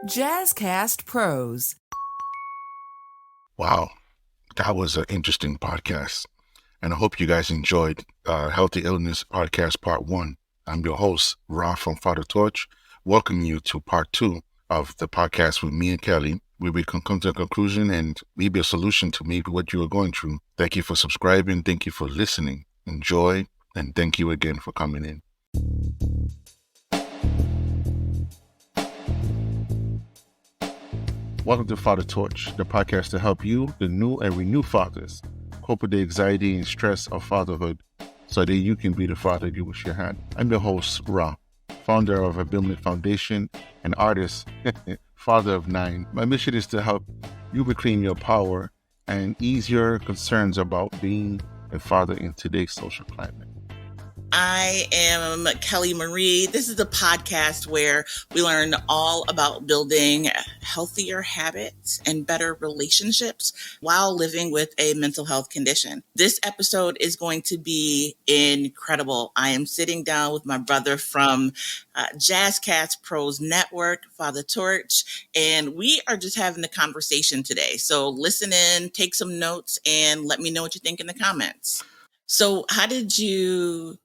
JazzCast Pros. Wow, that was an interesting podcast. And I hope you guys enjoyed Healthy Illness Podcast Part 1. I'm your host, Ra from Father Torch, welcoming you to Part 2 of the podcast with me and Kelly, where we can come to a conclusion and maybe a solution to maybe what you are going through. Thank you for subscribing. Thank you for listening. Enjoy, and thank you again for coming in. Welcome to Father Torch, the podcast to help you, the new and renewed fathers, cope with the anxiety and stress of fatherhood so that you can be the father you wish you had. I'm your host, Ra, founder of Abilment Foundation and artist, father of 9. My mission is to help you reclaim your power and ease your concerns about being a father in today's social climate. I am Kelly Marie. This is a podcast where we learn all about building healthier habits and better relationships while living with a mental health condition. This episode is going to be incredible. I am sitting down with my brother from JazzCast Pros Network, Father Torch, and we are just having a conversation today. So listen in, take some notes, and let me know what you think in the comments. So how did you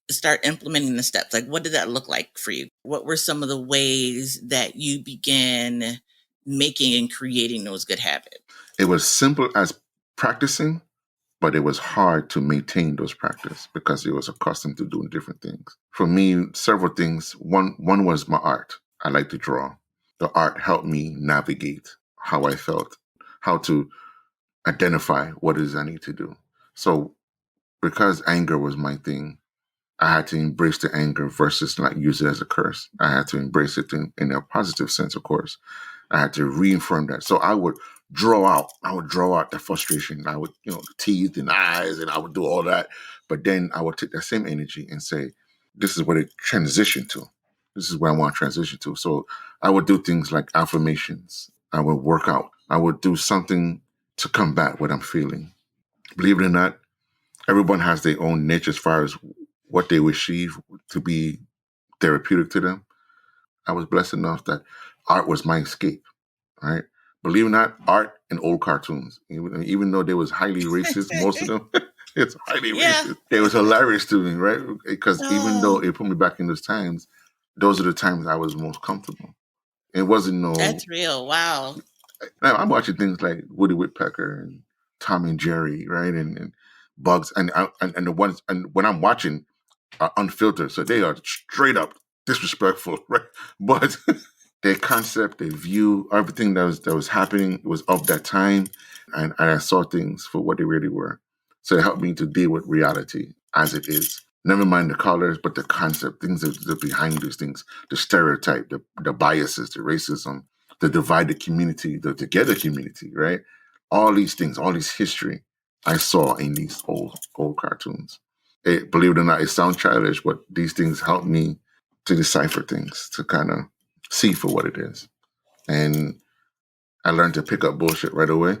start implementing the steps? Like, what did that look like for you? What were some of the ways that you began making and creating those good habits? It was simple as practicing, but it was hard to maintain those practices because it was accustomed to doing different things. For me, several things. One was my art. I like to draw. The art helped me navigate how I felt, how to identify what it is I need to do. So because anger was my thing, I had to embrace the anger versus not use it as a curse. I had to embrace it in a positive sense, of course. I had to reaffirm that. So I would draw out the frustration. I would, the teeth and eyes, and I would do all that. But then I would take that same energy and say, this is what it transitioned to. This is where I want to transition to. So I would do things like affirmations. I would work out. I would do something to combat what I'm feeling. Believe it or not, everyone has their own niche as far as what they receive to be therapeutic to them. I was blessed enough that art was my escape, right? Believe it or not, art and old cartoons, even though they was highly racist, most of them, it's highly racist. It was hilarious to me, right? Because even though it put me back in those times, those are the times I was most comfortable. It wasn't That's real. Wow. I'm watching things like Woody Woodpecker and Tom and Jerry, right? And Bugs, and the ones, and when I'm watching, are unfiltered, so they are straight up disrespectful, right? But their concept, their view, everything that was happening was of that time, and I saw things for what they really were. So it helped me to deal with reality as it is. Never mind the colors, but the concept, things that are behind these things, the stereotype, the biases, the racism, the divided community, the together community, right? All these things, all this history, I saw in these old cartoons. Believe it or not, it sounds childish, but these things help me to decipher things, to kind of see for what it is. And I learned to pick up bullshit right away,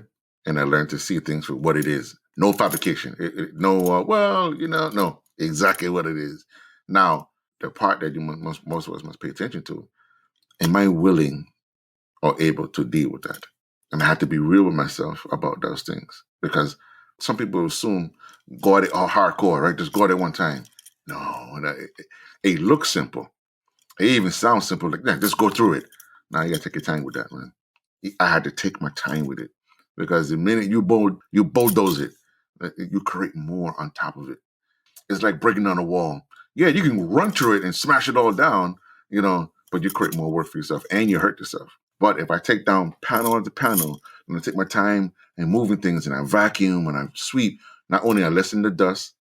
and I learned to see things for what it is. No fabrication. No, exactly what it is. Now, the part that most of us must pay attention to, am I willing or able to deal with that? And I had to be real with myself about those things, because some people assume go at it all hardcore, right? Just go at it one time. No, it looks simple. It even sounds simple. Like, yeah, just go through it. Now you gotta take your time with that, man. I had to take my time with it, because the minute you bulldoze it, you create more on top of it. It's like breaking down a wall. Yeah, you can run through it and smash it all down, but you create more work for yourself and you hurt yourself. But if I take down panel after panel, and I take my time and moving things, and I vacuum and I sweep, not only I lessen the dust,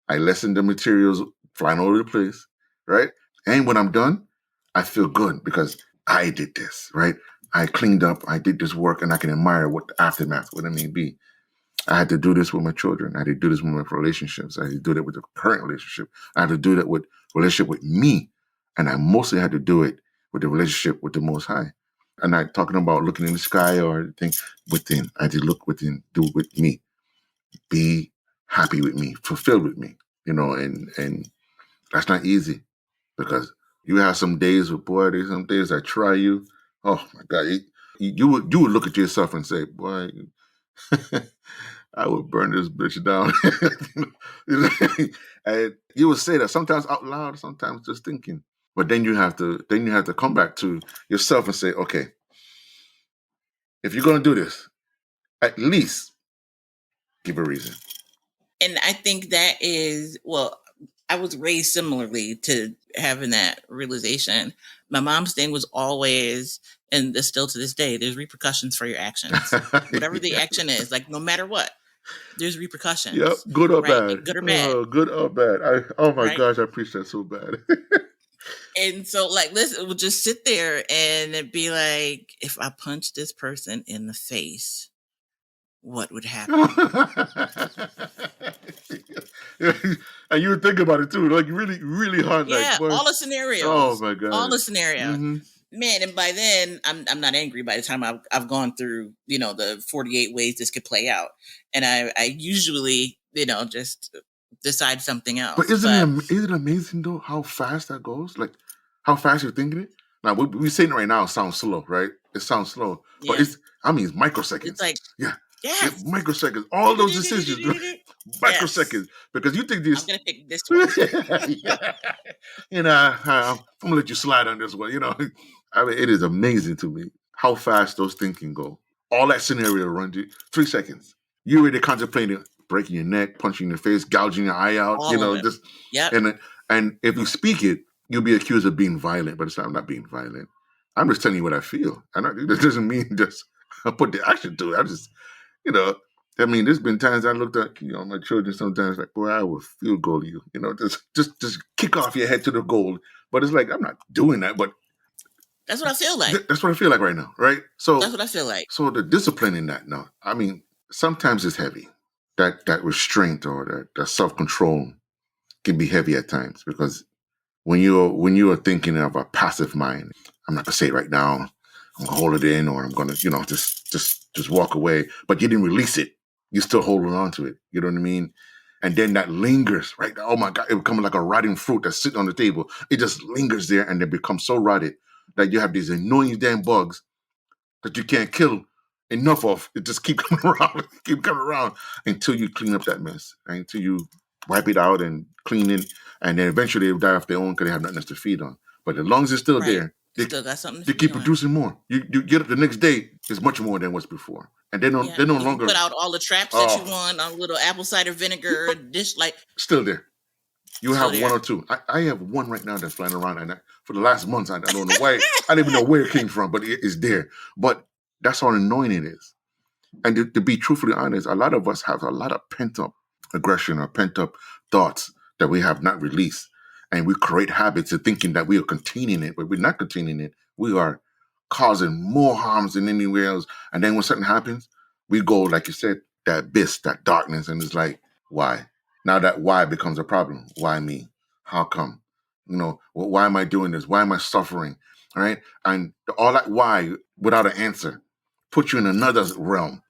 I lessen the materials flying all over the place, right? And when I'm done, I feel good because I did this, right? I cleaned up, I did this work, and I can admire what the aftermath, what it may be. I had to do this with my children. I had to do this with my relationships. I had to do that with the current relationship. I had to do that with relationship with me. And I mostly had to do it with the relationship with the Most High. I'm not talking about looking in the sky or anything within. I had to look within, do it with me. Be happy with me, fulfilled with me, and that's not easy, because you have some days with, boy, there's some days I try you. Oh my God. You would look at yourself and say, boy, I would burn this bitch down. And you would say that sometimes out loud, sometimes just thinking. But then you have to come back to yourself and say, okay, if you're gonna do this, at least give a reason. And I think that is, well, I was raised similarly to having that realization. My mom's thing was always, and still to this day, there's repercussions for your actions. Whatever the action is, like no matter what, there's repercussions. Yep, good or right? bad. Good or bad. Good or bad. Oh my Right? gosh, I preach that so bad. And so, like, listen, we'll just sit there and be like, if I punch this person in the face, what would happen? And you would think about it too, like really, really hard. Yeah, like, boy, all the scenarios. Oh my God, all the scenarios. Mm-hmm. Man, and by then I'm not angry. By the time I've gone through, the 48 ways this could play out, and I usually, just decide something else. But isn't it amazing though how fast that goes? Like how fast you're thinking it. Now we saying it right now. It sounds slow, right? It sounds slow, but it's microseconds. It's like Yes. Microseconds. All those decisions, microseconds. Because you think this. I'm gonna pick this one. I'm gonna let you slide on this one. I mean, it is amazing to me how fast those things can go. All that scenario runs you 3 seconds. You already contemplating breaking your neck, punching your face, gouging your eye out. Just and if you speak it, you'll be accused of being violent. But I'm not being violent. I'm just telling you what I feel. That doesn't mean just put the action to it. I just there's been times I looked at, my children sometimes like, boy, I would field goal you, just kick off your head to the goal. But it's like, I'm not doing that, but that's what I feel like. That's what I feel like right now, right? So that's what I feel like. So the discipline in that now, I mean, sometimes it's heavy. That restraint or that self-control can be heavy at times because when you are thinking of a passive mind, I'm not gonna say it right now, I'm gonna hold it in or I'm gonna, just walk away, but you didn't release it. You're still holding on to it. You know what I mean? And then that lingers, right? Oh my God, it becomes like a rotting fruit that's sitting on the table. It just lingers there and it becomes so rotted that you have these annoying damn bugs that you can't kill enough of. It just keep coming around until you clean up that mess, right? Until you wipe it out and clean it. And then eventually they'll die off their own because they have nothing else to feed on. But as long as it's still there, they keep producing more. You get up the next day, it's much more than what's before. And they no longer put out all the traps that you want on a little apple cider vinegar dish, like still there. You have one or two. I have one right now that's flying around, and for the last months, I don't know why. I don't even know where it came from, but it is there. But that's how annoying it is. And to be truthfully honest, a lot of us have a lot of pent-up aggression or pent-up thoughts that we have not released. And we create habits of thinking that we are containing it, but we're not containing it. We are causing more harms than anywhere else. And then when something happens, we go, like you said, that abyss, that darkness, and it's like, why? Now that why becomes a problem. Why me? How come? Why am I doing this? Why am I suffering? All right? And all that why, without an answer, puts you in another realm.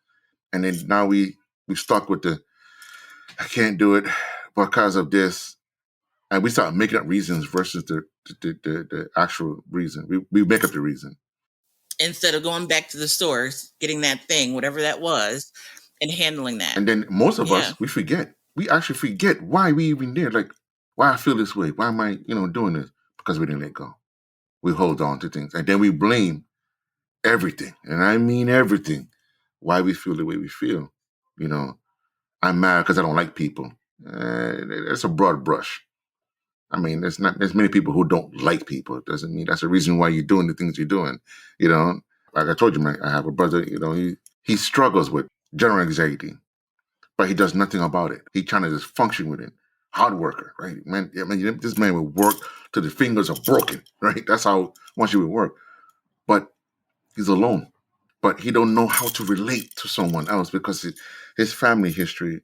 And then now we stuck with I can't do it because of this. And we start making up reasons versus the actual reason. We make up the reason. Instead of going back to the source, getting that thing, whatever that was, and handling that. And then most of us, we forget. We actually forget why we even there. Like, why I feel this way. Why am I, doing this? Because we didn't let go. We hold on to things. And then we blame everything. And I mean everything. Why we feel the way we feel. I'm mad because I don't like people. That's a broad brush. I mean, there's many people who don't like people. It doesn't mean that's the reason why you're doing the things you're doing. Like I told you, I have a brother, he struggles with general anxiety, but he does nothing about it. He's trying to just function with it. Hard worker, right? Man, this man would work till the fingers are broken, right? That's how much he would work. But he's alone. But he don't know how to relate to someone else because his family history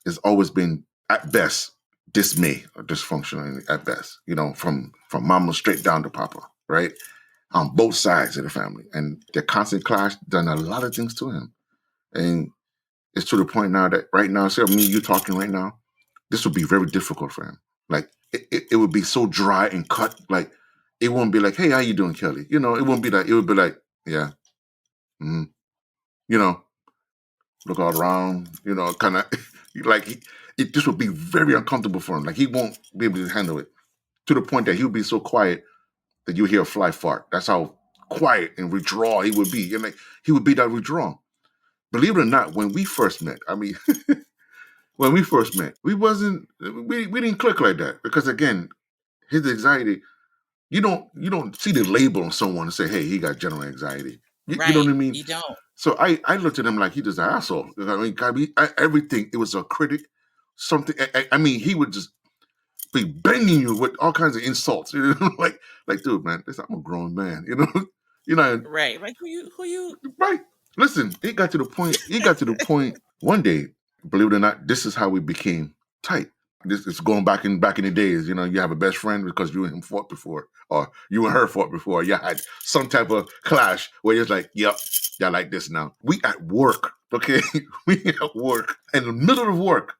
has always been, at best, dismay or dysfunctional at best, from mama straight down to papa, right? On both sides of the family. And the constant clash done a lot of things to him. And it's to the point now that right now, say me, you talking right now, this would be very difficult for him. Like it would be so dry and cut. Like it won't be like, hey, how you doing, Kelly? It won't be like, it would be like, Yeah. Mm-hmm. You know, look all around, you know, kind of like this would be very uncomfortable for him. Like he won't be able to handle it to the point that he'll be so quiet that you hear a fly fart. That's how quiet and withdrawn he would be. And like he would be that withdrawn. Believe it or not, when we first met, I mean, when we first met, we didn't click like that because again, his anxiety, you don't see the label on someone and say, hey, he got general anxiety. You know what I mean? You don't. So I looked at him like he just an asshole. I mean, everything. It was a critic. Something. I mean, he would just be banging you with all kinds of insults. You know, like, dude, man, listen, I'm a grown man. You know, right. Like who you? Right. Listen, it got to the point. One day. Believe it or not, this is how we became tight. This is going back in the days. You know, you have a best friend because you and him fought before, or you and her fought before. You had some type of clash where it's like, yep, y'all like this now. We at work, okay? We at work. In the middle of work,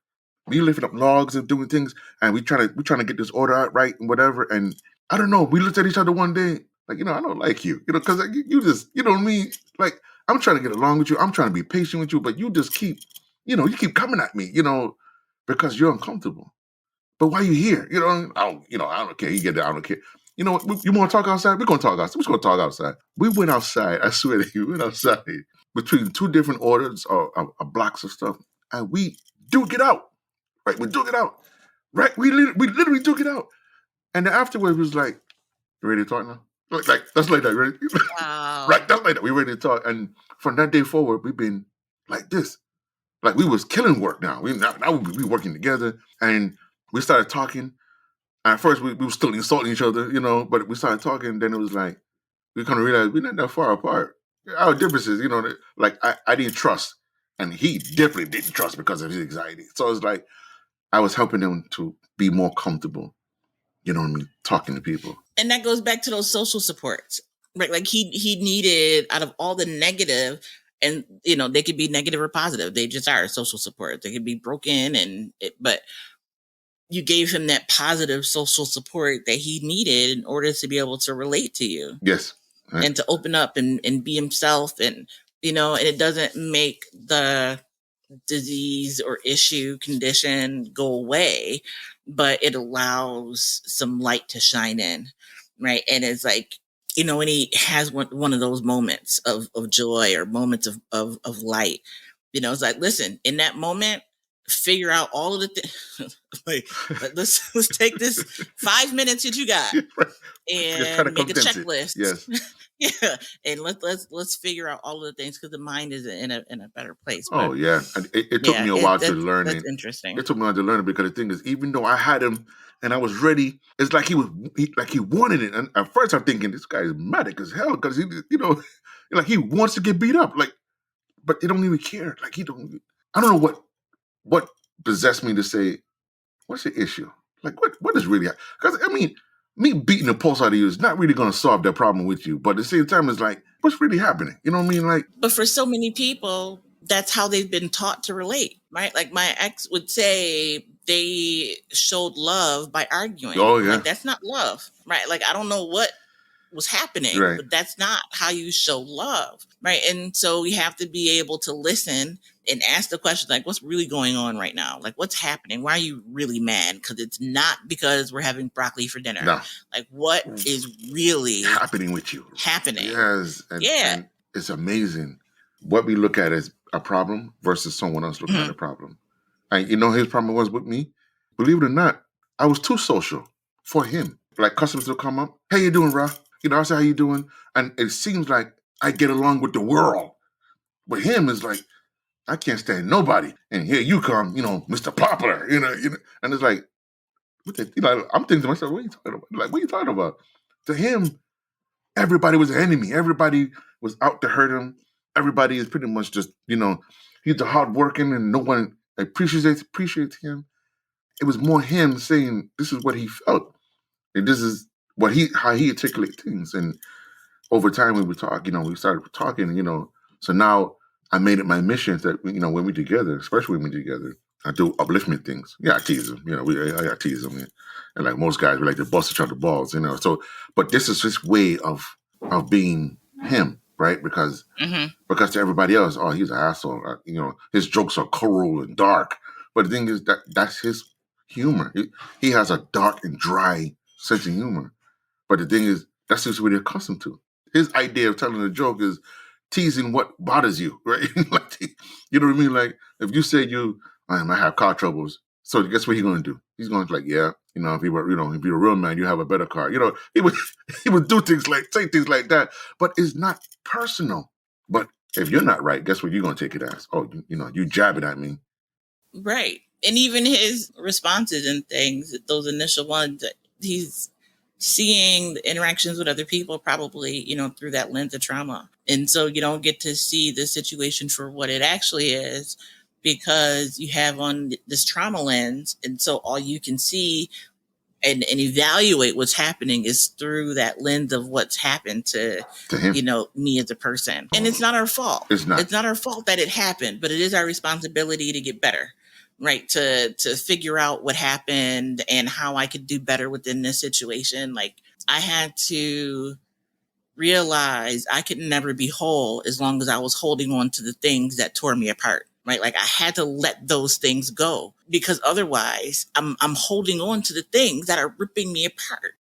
we lifting up logs and doing things, and we trying to get this order out right and whatever. And I don't know. We looked at each other one day, like, I don't like you, because you just, you know what I mean? Like, I'm trying to get along with you. I'm trying to be patient with you, but you just keep. You keep coming at me, because you're uncomfortable. But why are you here? I don't care. You get that. I don't care. You know what? You want to talk outside? We're going to talk outside. We're just going to talk outside. We went outside. I swear to you, we went outside between two different orders or blocks of stuff. And we duke it out. Right? We duke it out. Right? We literally duke it out. And then afterwards, it was like, you ready to talk now? Like that's like that, right? Wow. Right? That's like that. We ready to talk. And from that day forward, we've been like this. Like we was killing work now. Now we working together, and we started talking. At first, we were still insulting each other, but we started talking. Then it was like we kind of realized we're not that far apart. Our differences, like I didn't trust, and he definitely didn't trust because of his anxiety. So it's like I was helping him to be more comfortable. You know what I mean? Talking to people, and that goes back to those social supports, right? Like he needed out of all the negative. And, they could be negative or positive. They just are social support. They could be broken but you gave him that positive social support that he needed in order to be able to relate to you. Yes. Right. And to open up and be himself. And, and it doesn't make the disease or issue condition go away, but it allows some light to shine in. Right. And it's like, when he has one of those moments of joy or moments of light, it's like, listen, in that moment, figure out all of the things. Like, let's take this 5 minutes that you got and make a checklist. Yes. Yeah, and let's figure out all of the things because the mind is in a better place. But, yeah, it took me a while to learn it. That's interesting. It took me a while to learn it because the thing is, even though I had him and I was ready, it's like he wanted it. And at first, I'm thinking this guy is manic as hell because he, like he wants to get beat up, like, but they don't even care. Like he don't. I don't know what possessed me to say, what's the issue? Like what is really? Because I mean. Me beating the pulse out of you is not really going to solve that problem with you. But at the same time, it's like, what's really happening? You know what I mean? Like, but for so many people, that's how they've been taught to relate, right? Like my ex would say they showed love by arguing. Oh, yeah. Like, that's not love, right? Like, I don't know what was happening, right. But that's not how you show love, right? And so we have to be able to listen and ask the question, like, what's really going on right now? Like, what's happening? Why are you really mad? Because it's not because we're having broccoli for dinner. No. Like, what is really happening with you? Happening. Yes. And it's amazing what we look at as a problem versus someone else looking at a problem. And his problem was with me. Believe it or not, I was too social for him. Like customers will come up, "How you doing, Ra?" I say, "How you doing?" And it seems like I get along with the world. But him is like, I can't stand nobody. And here you come, Mr. Popular, and it's like, I'm thinking to myself, what are you talking about? Like, what are you talking about? To him, everybody was an enemy. Everybody was out to hurt him. Everybody is pretty much just, he's the hardworking and no one appreciates him. It was more him saying this is what he felt. And this is how he articulates things. And over time when we talk, we started talking, so now I made it my mission that, when we're together, especially when we're together, I do upliftment things. Yeah, I tease him, I tease him. And like most guys, we like to bust each other balls, So, but this is his way of being him. right? Because Mm-hmm. because to everybody else, oh, he's an asshole. His jokes are cruel and dark. But the thing is that's his humor. He has a dark and dry sense of humor. But the thing is, that's just what he's accustomed to. His idea of telling a joke is teasing what bothers you, right? Like, you know what I mean? Like, if you say I might have car troubles, so guess what he's going to do? He's going to yeah, if you were, if you're a real man, you have a better car. He would he would say things like that, but it's not personal. But if you're not right, guess what you're going to take it as? Oh, you jab it at me. Right. And even his responses and things, those initial ones, he's seeing the interactions with other people probably, through that lens of trauma. And so you don't get to see the situation for what it actually is because you have on this trauma lens. And so all you can see and evaluate what's happening is through that lens of what's happened to him. Me as a person. And it's not our fault. It's not our fault that it happened, but it is our responsibility to get better. Right. To figure out what happened and how I could do better within this situation. Like, I had to realize I could never be whole as long as I was holding on to the things that tore me apart. Right. Like, I had to let those things go because otherwise I'm holding on to the things that are ripping me apart.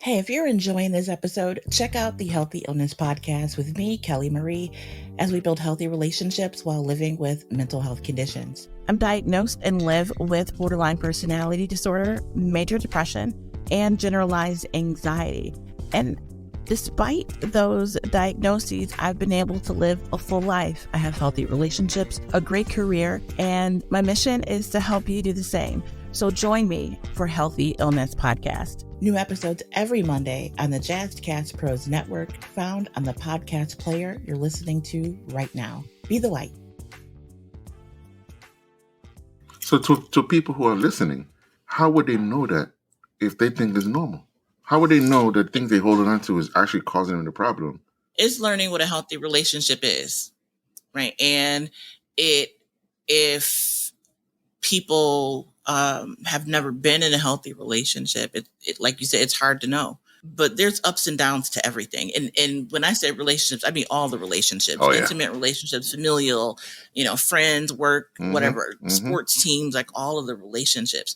Hey, if you're enjoying this episode, check out the Healthy Illness Podcast with me, Kelly Marie, as we build healthy relationships while living with mental health conditions. I'm diagnosed and live with borderline personality disorder, major depression, and generalized anxiety. And despite those diagnoses, I've been able to live a full life. I have healthy relationships, a great career, and my mission is to help you do the same. So join me for Healthy Illness Podcast. New episodes every Monday on the JazzCast Pros Network, found on the podcast player you're listening to right now. Be the light. So to people who are listening, how would they know that if they think it's normal? How would they know that things they're holding on to is actually causing them the problem? It's learning what a healthy relationship is, right? And if people have never been in a healthy relationship, it like you said, it's hard to know. But there's ups and downs to everything. And when I say relationships, I mean all the relationships, intimate relationships, familial, friends, work, whatever, sports teams, like all of the relationships.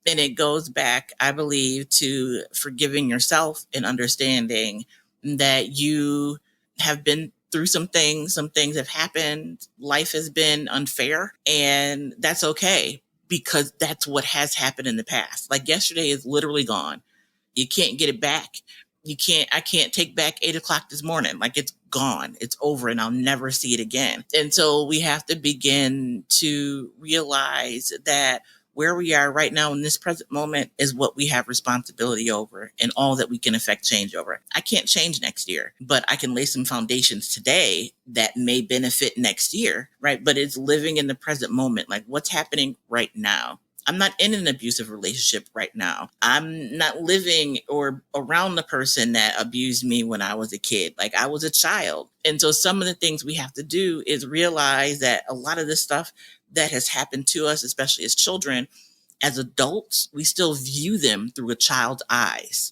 And it goes back, I believe, to forgiving yourself and understanding that you have been through some things have happened. Life has been unfair, and that's okay because that's what has happened in the past. Like, yesterday is literally gone. You can't get it back. I can't take back 8:00 this morning. Like, it's gone. It's over, and I'll never see it again. And so we have to begin to realize that where we are right now in this present moment is what we have responsibility over and all that we can affect change over. I can't change next year, but I can lay some foundations today that may benefit next year, right? But it's living in the present moment, like what's happening right now. I'm not in an abusive relationship right now. I'm not living or around the person that abused me when I was a kid. Like, I was a child. And so some of the things we have to do is realize that a lot of this stuff that has happened to us, especially as children, as adults, we still view them through a child's eyes.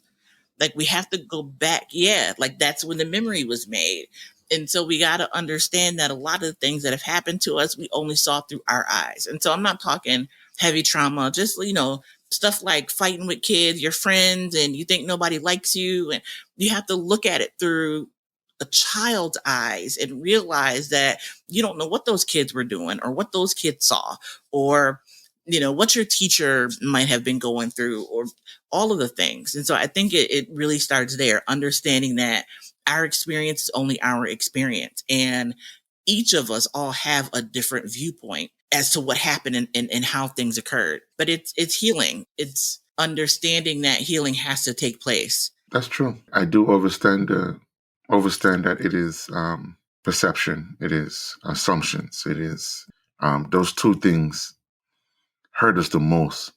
Like, we have to go back. Yeah, like that's when the memory was made. And so we got to understand that a lot of the things that have happened to us, we only saw through our eyes. And so I'm not talking heavy trauma, just, stuff like fighting with kids, your friends, and you think nobody likes you. And you have to look at it through a child's eyes and realize that you don't know what those kids were doing or what those kids saw or, what your teacher might have been going through or all of the things. And so I think it really starts there, understanding that our experience is only our experience. And each of us all have a different viewpoint as to what happened and how things occurred. But it's healing. It's understanding that healing has to take place. That's true. I do understand that it is perception, it is assumptions, it is those two things hurt us the most,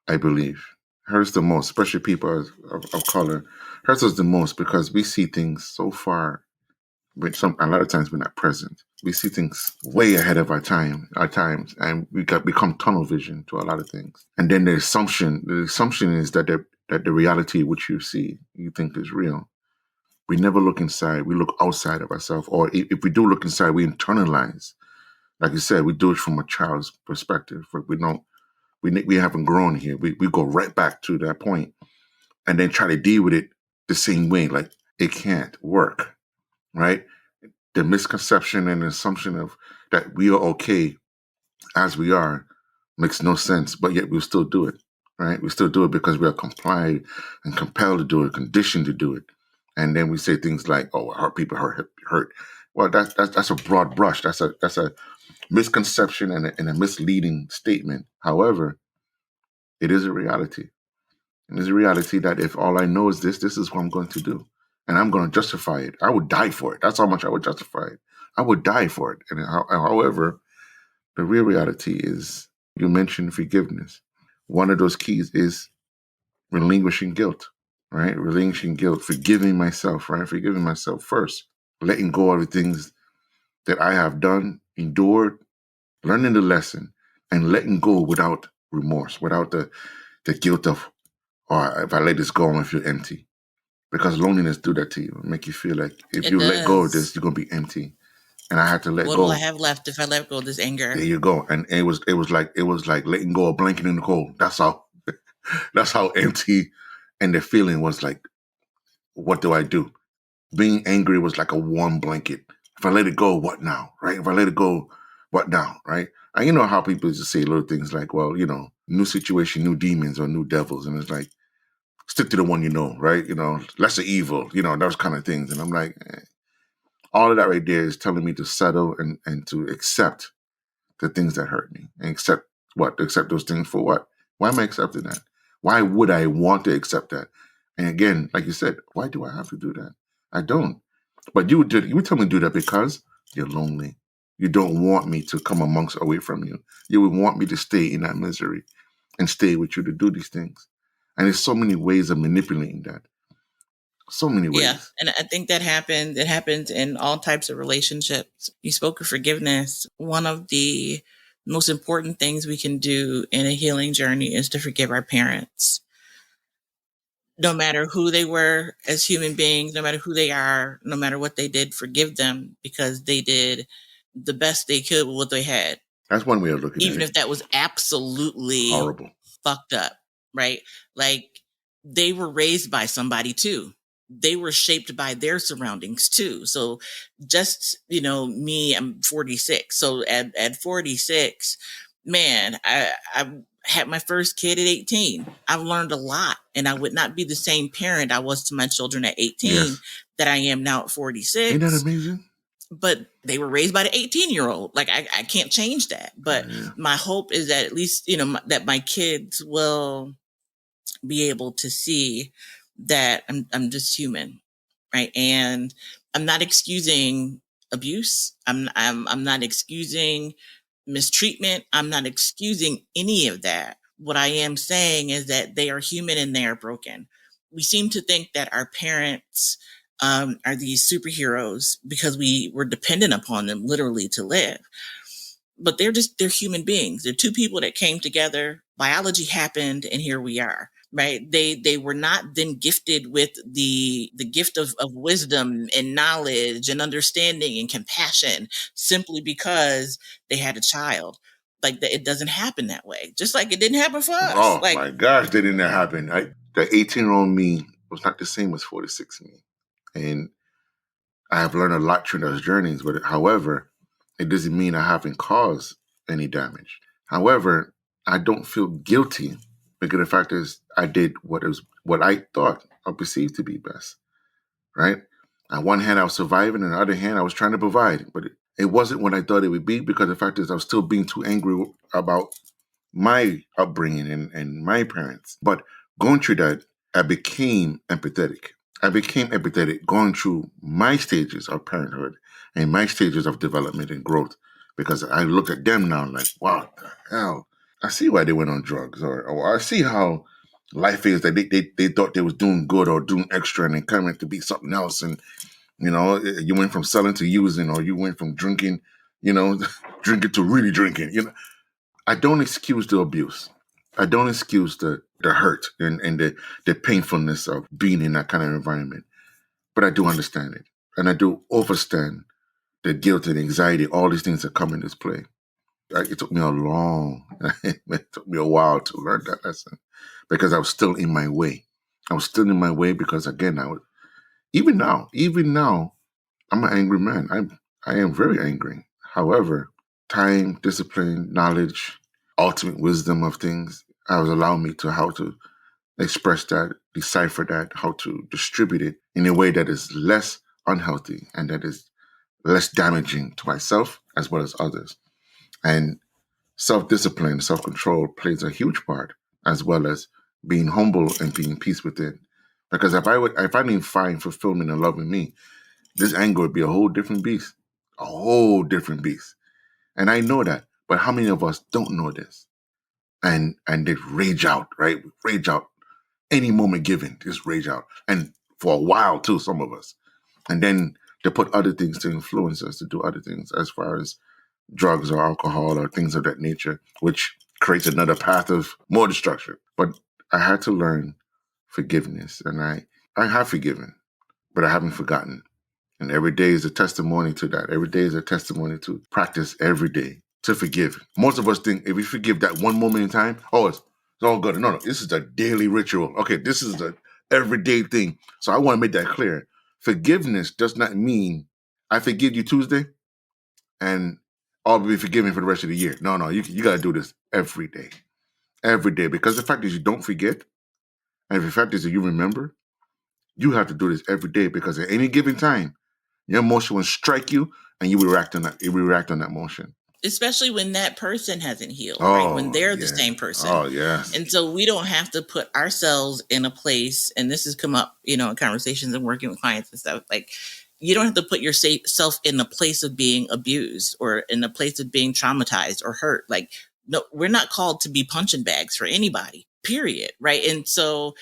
I believe. Hurt us the most, especially people of color. Hurts us the most because we see things so far, but a lot of times we're not present. We see things way ahead of our times, and we become tunnel vision to a lot of things. And then the assumption is that the reality which you see, you think is real. we never look inside. We look outside of ourselves. Or if we do look inside, we internalize. Like you said, we do it from a child's perspective. We haven't grown here. We go right back to that point and then try to deal with it the same way. Like, it can't work, right? The misconception and assumption of that we are okay as we are makes no sense, but yet we'll still do it, right? We still do it because we are complied and compelled to do it, conditioned to do it. And then we say things like, "Oh, people hurt." Well, that's a broad brush. That's a misconception and a misleading statement. However, it is a reality. It is a reality that if all I know is this is what I'm going to do. And I'm going to justify it. I would die for it. That's how much I would justify it. I would die for it. And however, the real reality is, you mentioned forgiveness. One of those keys is relinquishing guilt, right? Relinquishing guilt, forgiving myself, right? Forgiving myself first, letting go of the things that I have done, endured, learning the lesson, and letting go without remorse, without the guilt of, oh, if I let this go, I'm going to feel empty. Because loneliness do that to you. It make you feel like if you let go of this, you're going to be empty. And I had to let go. What will I have left if I let go of this anger? There you go. And it was like letting go of blanket in the cold. That's how empty. And the feeling was like, what do I do? Being angry was like a warm blanket. If I let it go, what now? Right? If I let it go, what now? Right? And you know how people just say little things like, well, new situation, new demons or new devils. And it's like, stick to the one you know, right? Lesser evil, those kind of things. And I'm like, all of that right there is telling me to settle and to accept the things that hurt me. And accept what? Accept those things for what? Why am I accepting that? Why would I want to accept that? And again, like you said, why do I have to do that? I don't. But you would tell me to do that because you're lonely. You don't want me to come away from you. You would want me to stay in that misery and stay with you to do these things. And there's so many ways of manipulating that. So many ways. Yeah, and I think that happens. It happens in all types of relationships. You spoke of forgiveness. One of the most important things we can do in a healing journey is to forgive our parents. No matter who they were as human beings, no matter who they are, no matter what they did, forgive them because they did the best they could with what they had. That's one way of looking at it. Even if that was absolutely horrible, fucked up, right? Like, they were raised by somebody too. They were shaped by their surroundings too. So just, me, I'm 46. So at 46, man, I had my first kid at 18. I've learned a lot, and I would not be the same parent I was to my children at 18 that I am now at 46. Ain't that amazing? But they were raised by the 18-year-old. Like, I can't change that. But my hope is that at least, that my kids will be able to see that I'm just human, right? And I'm not excusing abuse. I'm not excusing mistreatment. I'm not excusing any of that. What I am saying is that they are human and they are broken. We seem to think that our parents are these superheroes because we were dependent upon them literally to live. But they're human beings. They're two people that came together. Biology happened, and here we are. Right? They were not then gifted with the gift of wisdom and knowledge and understanding and compassion simply because they had a child. Like, it doesn't happen that way. Just like it didn't happen for us. Oh my gosh, didn't that happen? The 18-year-old me was not the same as 46 me. And I have learned a lot through those journeys. But however, it doesn't mean I haven't caused any damage. However, I don't feel guilty because the fact is I did what I thought or perceived to be best, right? On one hand, I was surviving. On the other hand, I was trying to provide. But it wasn't what I thought it would be because the fact is I was still being too angry about my upbringing and my parents. But going through that, I became empathetic. Going through my stages of parenthood and my stages of development and growth because I look at them now like, wow, what the hell? I see why they went on drugs, or I see how life is that they thought they was doing good or doing extra and then coming to be something else. And, you went from selling to using, or you went from drinking, drinking to really drinking. I don't excuse the abuse. I don't excuse the hurt and the painfulness of being in that kind of environment. but I do understand it. And I do overstand the guilt and anxiety, all these things that come into play. It took me it took me a while to learn that lesson because I was still in my way. I was still in my way because, again, even now, I'm an angry man. I am very angry. However, time, discipline, knowledge, ultimate wisdom of things has allowed me to how to express that, decipher that, how to distribute it in a way that is less unhealthy and that is less damaging to myself as well as others. And self-discipline, self-control plays a huge part, as well as being humble and being peace within. Because if I didn't find fulfillment and love in me, this anger would be a whole different beast. A whole different beast. And I know that. But how many of us don't know this? And they rage out, right? Rage out. Any moment given, just rage out. And for a while too, some of us. And then they put other things to influence us to do other things as far as drugs or alcohol or things of that nature, which creates another path of more destruction. But I had to learn forgiveness, and I have forgiven, but I haven't forgotten. And every day is a testimony to that. Every day is a testimony to practice every day to forgive. Most of us think if we forgive that one moment in time, it's all good. No, this is a daily ritual. Okay, this is the everyday thing. So I want to make that clear. Forgiveness does not mean I forgive you Tuesday and I'll be forgiven for the rest of the year. No, you got to do this every day. Every day. Because the fact is you don't forget, and the fact is that you remember, you have to do this every day because at any given time, your emotion will strike you and you will react on that. You will react on that emotion. Especially when that person hasn't healed, right? When they're the same person. Oh, yes. And so we don't have to put ourselves in a place, and this has come up, in conversations and working with clients and stuff, like you don't have to put yourself in the place of being abused or in the place of being traumatized or hurt. Like, no, we're not called to be punching bags for anybody, period, right? And so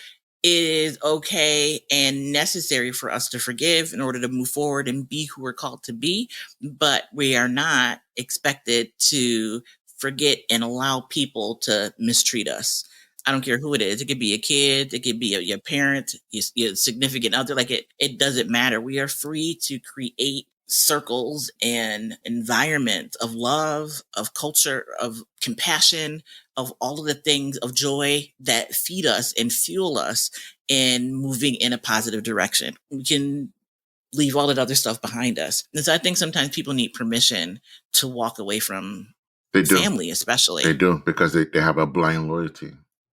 it is okay and necessary for us to forgive in order to move forward and be who we're called to be. But we are not expected to forget and allow people to mistreat us. I don't care who it is. It could be a kid. It could be your parent, your significant other. Like it doesn't matter. We are free to create circles and environment of love, of culture, of compassion, of all of the things of joy that feed us and fuel us in moving in a positive direction. We can leave all that other stuff behind us. And so I think sometimes people need permission to walk away from family, especially. They do, because they have a blind loyalty,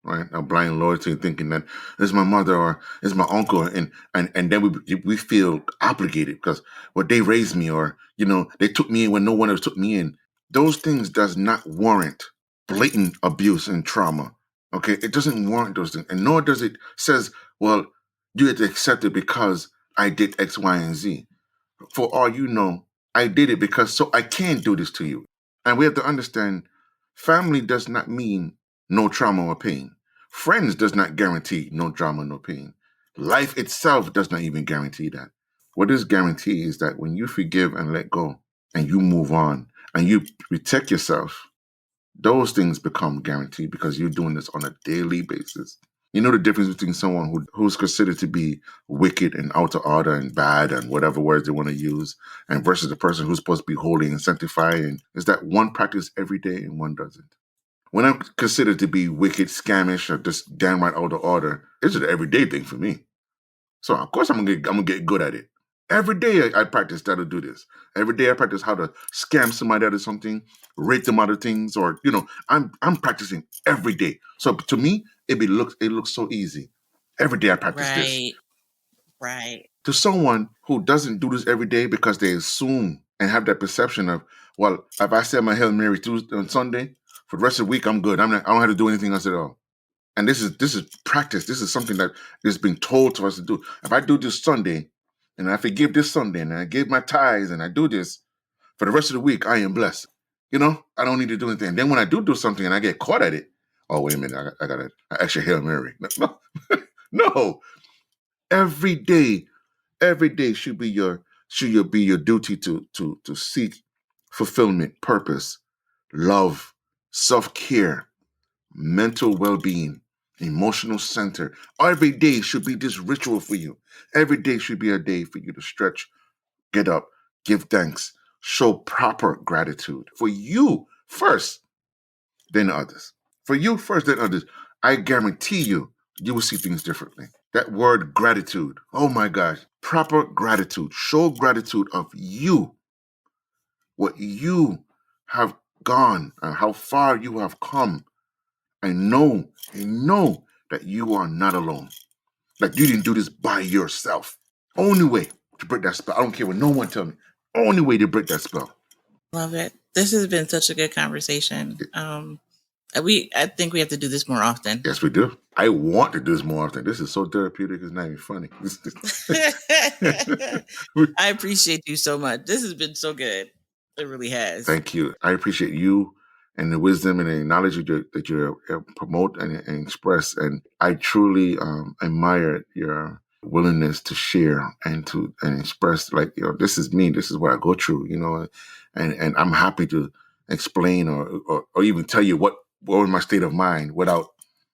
right? A blind loyalty thinking that it's my mother or it's my uncle. And then we feel obligated because, well, they raised me or, they took me in when no one else took me in. Those things does not warrant blatant abuse and trauma. Okay. It doesn't warrant those things. And nor does it says, well, you have to accept it because I did X, Y, and Z. For all you know, I did it because so I can't do this to you. And we have to understand family does not mean no trauma or pain. Friends does not guarantee no drama, no pain. Life itself does not even guarantee that. What is guaranteed is that when you forgive and let go and you move on and you protect yourself, those things become guaranteed because you're doing this on a daily basis. You know the difference between someone who's considered to be wicked and out of order and bad and whatever words they want to use, and versus the person who's supposed to be holy and sanctifying, is that one practice every day and one doesn't. When I'm considered to be wicked, scamish, or just downright out of order, it's an everyday thing for me. So of course I'm gonna get good at it. Every day I practice how to do this. Every day I practice how to scam somebody out of something, rate them out of things, or I'm practicing every day. So to me, it looks so easy. Every day I practice this. Right. To someone who doesn't do this every day because they assume and have that perception of, well, if I said my Hail Mary Tuesday on Sunday, for the rest of the week I'm good. I don't have to do anything else at all. And this is practice. This is something that is being told to us to do. If I do this Sunday, and I forgive this Sunday, and I give my tithes, and I do this, for the rest of the week, I am blessed. I don't need to do anything. And then when I do something and I get caught at it, oh, wait a minute, I got an extra Hail Mary. No, no. Every day should be your duty to seek fulfillment, purpose, love, self-care, mental well-being, emotional center. Every day should be this ritual for you. Every day should be a day for you to stretch, get up, give thanks, show proper gratitude for you first, then others. For you first, then others. I guarantee you, you will see things differently. That word gratitude, oh my gosh, proper gratitude. Show gratitude of you, what you have gone and how far you have come. And know that you are not alone. Like you didn't do this by yourself. Only way to break that spell. I don't care what no one tell me. Only way to break that spell. Love it. This has been such a good conversation. I think we have to do this more often. Yes, we do. I want to do this more often. This is so therapeutic. It's not even funny. I appreciate you so much. This has been so good. It really has. Thank you. I appreciate you and the wisdom and the knowledge that you promote and express. And I truly admire your willingness to share and express, like, this is me. This is what I go through, and I'm happy to explain or even tell you what was my state of mind without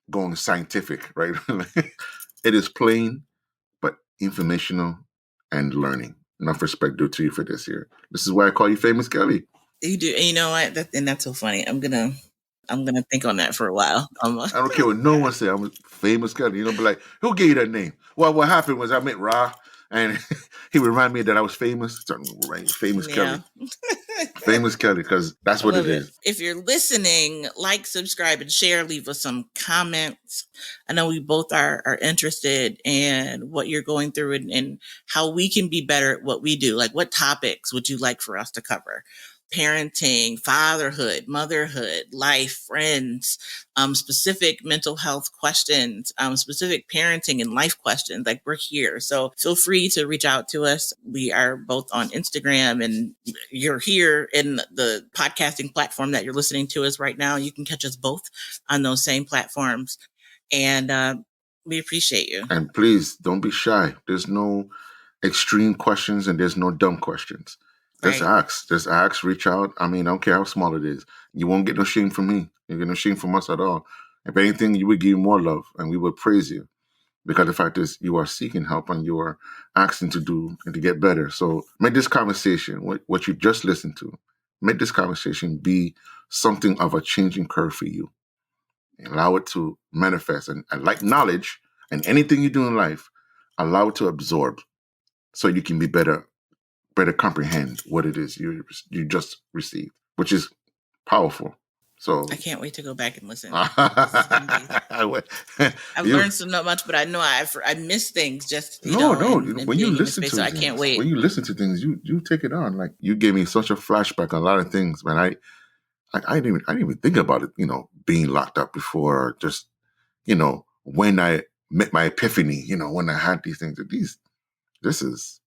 going scientific, right? It is plain, but informational and learning. Enough respect due to you for this here. This is why I call you Famous Kelly. You do, and you know what? And that's so funny. I'm gonna think on that for a while. I don't care what no one say. I'm Famous Kelly. Be like, who gave you that name? Well, what happened was I met Ra, and he reminded me that I was famous. Famous Kelly. Famous Kelly, because that's what it is. If you're listening, like, subscribe, and share. Leave us some comments. I know we both are interested in what you're going through and how we can be better at what we do. Like, what topics would you like for us to cover? Parenting, fatherhood, motherhood, life, friends, specific mental health questions, specific parenting and life questions. Like, we're here. So feel free to reach out to us. We are both on Instagram, and you're here in the podcasting platform that you're listening to us right now. You can catch us both on those same platforms. And we appreciate you. And please don't be shy. There's no extreme questions and there's no dumb questions. Just ask. Just ask, reach out. I mean, I don't care how small it is. You won't get no shame from me. You get no shame from us at all. If anything, you would give more love and we would praise you. Because the fact is, you are seeking help and you are asking to do and to get better. So make this conversation, what you just listened to, make this conversation be something of a changing curve for you. Allow it to manifest. And like knowledge and anything you do in life, allow it to absorb so you can be better comprehend what it is you just received, which is powerful. So I can't wait to go back and listen. I've learned so much, but I know I miss things. Just when you listen to things, I can't wait. When you listen to things, you take it on. Like, you gave me such a flashback on a lot of things, man. I didn't even think about it. Being locked up before, or just when I met my epiphany. When I had these things. This is.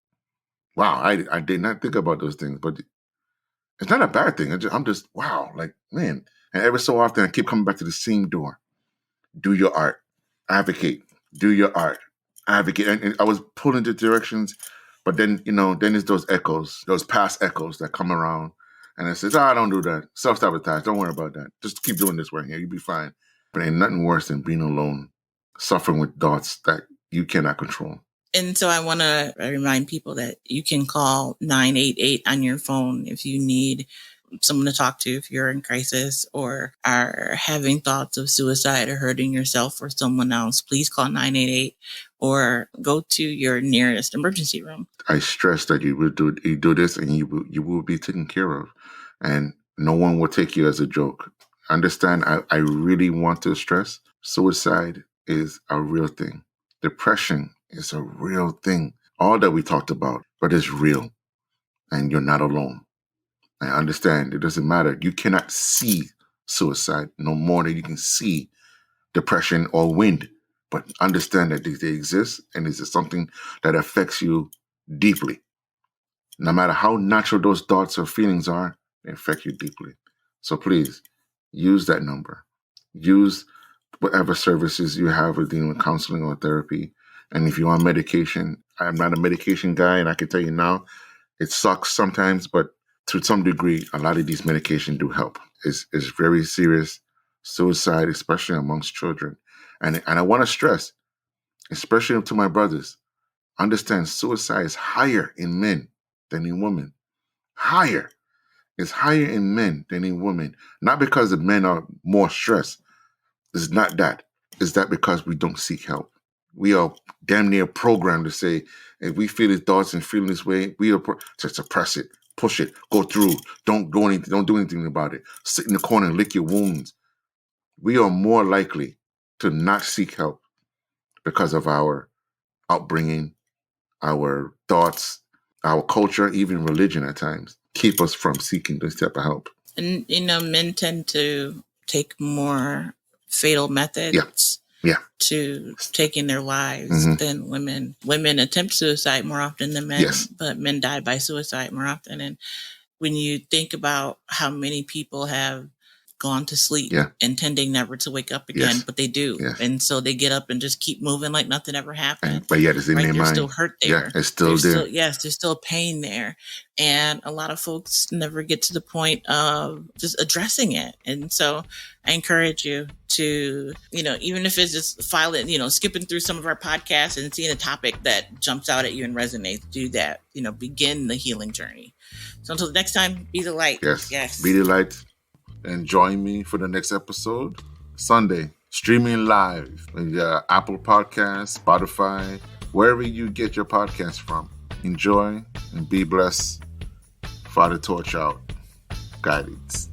Wow, I did not think about those things, but it's not a bad thing. I'm just, wow, like, man. And every so often, I keep coming back to the same door. Do your art. Advocate. Do your art. Advocate. And I was pulled into directions, but then, then it's those echoes, those past echoes that come around. And it says, don't do that. Self-sabotage. Don't worry about that. Just keep doing this right here. You'll be fine. But ain't nothing worse than being alone, suffering with thoughts that you cannot control. And so I want to remind people that you can call 988 on your phone if you need someone to talk to, if you're in crisis or are having thoughts of suicide or hurting yourself or someone else. Please call 988 or go to your nearest emergency room. I stress that you do this and you will be taken care of, and no one will take you as a joke. Understand, I really want to stress, suicide is a real thing. Depression is a real thing. All that we talked about, but it's real. And you're not alone. I understand it doesn't matter. You cannot see suicide no more than you can see depression or wind. But understand that they exist, and this is something that affects you deeply. No matter how natural those thoughts or feelings are, they affect you deeply. So please, use that number. Use whatever services you have with dealing with counseling or therapy. And if you're on medication, I'm not a medication guy, and I can tell you now, it sucks sometimes, but to some degree, a lot of these medications do help. It's very serious. Suicide, especially amongst children, And I want to stress, especially to my brothers, understand suicide is higher in men than in women. Higher. It's higher in men than in women. Not because the men are more stressed. It's not that. It's that because we don't seek help. We are damn near programmed to say, if we feel these thoughts and feeling this way, we are to suppress it, push it, go through, don't do anything about it. Sit in the corner and lick your wounds. We are more likely to not seek help because of our upbringing, our thoughts, our culture, even religion at times, keep us from seeking this type of help. And, men tend to take more fatal methods to taking their lives than women. Women attempt suicide more often than men, but men die by suicide more often. And when you think about how many people have gone to sleep intending never to wake up again, but they do. And so they get up and just keep moving like nothing ever happened. But yet it's in their mind. There's still hurt there. Yeah, it's still there. There's still pain there. And a lot of folks never get to the point of just addressing it. And so I encourage you to, even if it's just skipping through some of our podcasts and seeing a topic that jumps out at you and resonates, do that. Begin the healing journey. So until the next time, be the light. Yes. Be the light. And join me for the next episode, Sunday, streaming live on Apple Podcasts, Spotify, wherever you get your podcasts from. Enjoy and be blessed. Father Torch out. Guidance.